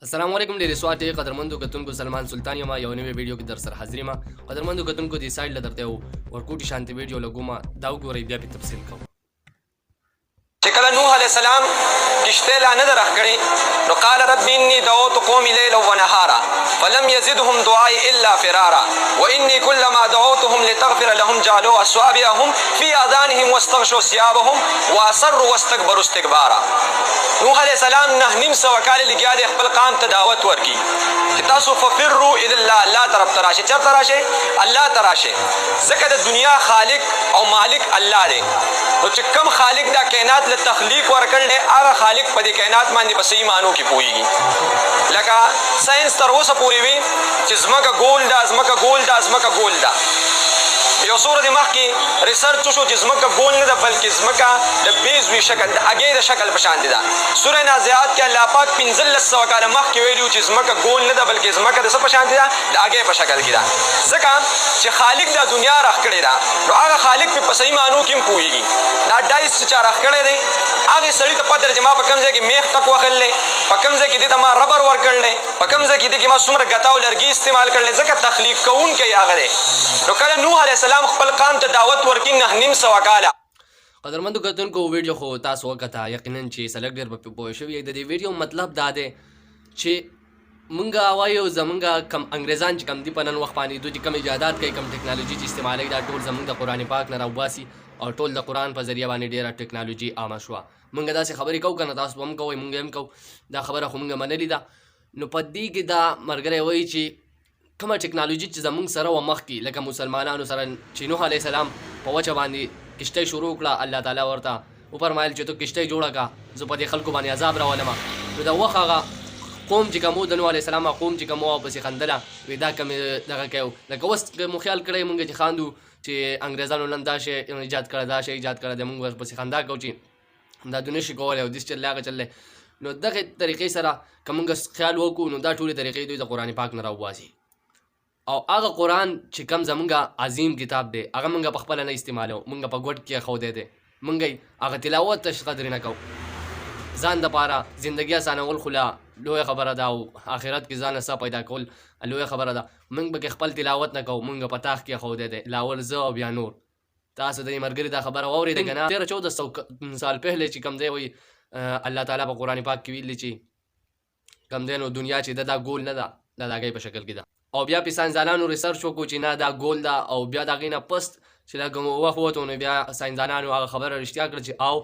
السلام علیکم ډیره سواته قدرمندو کتونکو سلمان سلطان یم یو نوې ویډیو کې در سره حاضر یم قدرمندو کتونکو دې سایډ لدرته ورکوټی شانتي ویډیو لګوما دا وګورئ بیا په تفصیل کوم چې کله نوح علیه السلام کشته لا نه درخ کړي نو قال رب اني دعوت قومي ليلا ونهارا فلم يزدهم دعائي الا فرارا واني كلما دعوتهم لتغفر لهم جعلوا اصابعهم في اذانهم واستغشوا ثيابهم واصروا واستكبروا استكبارا نوح علیه السلام نه نیم سو کال لګیا د خپل قوم ته دعوت ورکي چې تاسو ففروا الى الله طرف تراشه چرته راشه الله تراشه ځکه د دنیا خالق او مالک الله دی نو چې کوم خالق دا کائنات له تخلیق ورکړل دی هغه خالق په دې کائنات باندې په صحیح معنو کې پوهیږي لکه ساينس تر اوسه پورې وي چې ځمکه ګول ده ځمکه ګول ده ځمکه ګول ده یو څو ورځې مخکې ریسرچ وشو چې ځمکه ګول نه ده بلکې ځمکه د بیزوي شکل د هګۍ د شکل په شانتې ده سوره نازعات کې الله پاک 1500 کاله مخکې ویلي چې ځمکه ګول نه ده بلکې ځمکه د څه په شانتې ده د هګۍ په شکل کې ده ځکه چې خالق دا دنیا راښکړې ده نو هغه خالق په صحیح معنو کې هم پوهېږي دا ډایس چې چا راښکړی دی هغې سړي ته پته ده چې ما په کوم ځای کې میخ ټک وهلی په کوم ځای کې دې ته ما ربر ورکړلی په کوم ځای کې دې کې ما څومره ګتا او لرګي استعمال کړلی ځکه تخلیق کوونکی هغه دی نو کله نوح علیه السلام خپل قوم ته دعوت ورکړي 9.5 کاله قدرمندو کتونکو ویډیو خو تاسو وکړه یقینا چې سلګ ډیر په پوه شوی د دې ویډیو مطلب دا دی چې مونږه وایو زمونږه کم انګریزان چې کم دی په نن وخت باندې دوی کم ایجادات کوي کم ټکنالوژي چې استعمالوي دا ټول زمونږ د قرآن پاک نه راوباسي او ټول د قرآن په ذریعہ باندې ډیره ټکنالوژي عامه شوه مونږ داسې خبرې کوو که نه تاسو هم کوئ مونږ هم کوو دا خبره خو مونږ منلې ده نو په دې کې دا ملګری وایي چې کومه ټکنالوژي چې زمونږ سره وه مخکې لکه مسلمانانو سره چې نوح علیه السلام په وچه باندې کشتۍ شروع کړه الله تعالی ورته وفرمایل چې ته کشتۍ جوړه کړه زه په دې خلکو باندې عذاب راولمه نو د وخت هغه قوم چې کوم د نوح علیه السلام قوم چې کوم پسې خندله وایي دا کومې دغه کوي لکه اوس مو خیال کړی مونږ چې خاندو چې انګریزانو نن دا شی ایجاد کړی دا شی ایجاد کړی دی مونږ ورپسې خندا کوو چې دا دونه شي کولی او داسې چللی هغه چللی نو دغې طریقې سره که مونږ خیال وکړو نو دا ټولې طریقې دوی د قرآن پاک نه راوباسي او هغه قرآن چې کم زمونږ عظیم کتاب دی هغه مونږ په خپله نه استعمالو مونږ په ګوټ کې ایښودی دی مونږ هغه تلاوت ته قدرې نه کوو ځان دپاره زندګي اسانول خو لا لویه خبره ده او آخرت کې ځان څه پیدا کول لویه خبره ده مونږ پکې خپل تلاوت نه کوو مونږ په تاخ کې ایښودی دی لاول زه او بیا نور تاسو د دې ملګري دا خبره واورېده که نه 1300 سال پهلې چې کوم دی وایي الله تعالی په قرآن پاک کې ویلي چې کوم دی نو دنیا چې ده دا ګول نه ده دا د هګۍ په شکل کې ده او بیا په ساینسدانانو ریسرچ وکړو چې نه دا ګول ده او بیا د هغې نه پست چې دا کوم وخت ووتو نو بیا ساینسدانانو هغه خبره رښتیا کړه چې او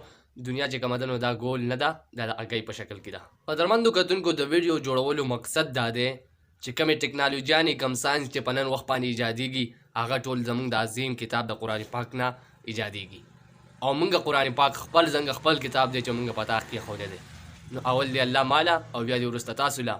دنیا چې کومه ده نو دا ګول نه ده دا د هګۍ په شکل کې ده قدرمندو کتونکو د ویډیو جوړولو مقصد دا دی چې کومې ټکنالوژیانې کم ساینس چې په نن وخت باندې ایجادېږي هغه ټول زموږ د عظیم کتاب د قرآن پاک نه ایجادېږي او موږ قرآن پاک خپل څنګه خپل کتاب دی چې موږ په تاخ کې ایښودی دی نو اول دی الله ماله او بیا دی وروسته تاسو له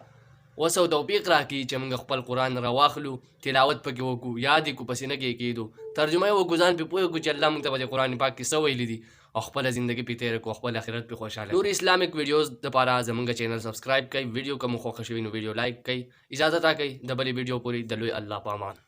اوس او توفیق راکړي چې موږ خپل قرآن راواخلو تلاوت پکې وکړو یاد یې کړو پسې نه کېږدو ترجمه یې وکړو ځان پرې پوه کړو چې الله موږ ته په قرآن پاک کې څه ویلي دي او خپله زندګي پرې تېره کړو خپل آخرت پرې خوشحاله نور اسلامک ویډیوز دپاره زموږ چینل سبسکرایب کړئ ویډیو که مو خوښه شوي نو ویډیو لایک کړئ اجازت راکړئ د بلې ویډیو پورې د لوی الله په امان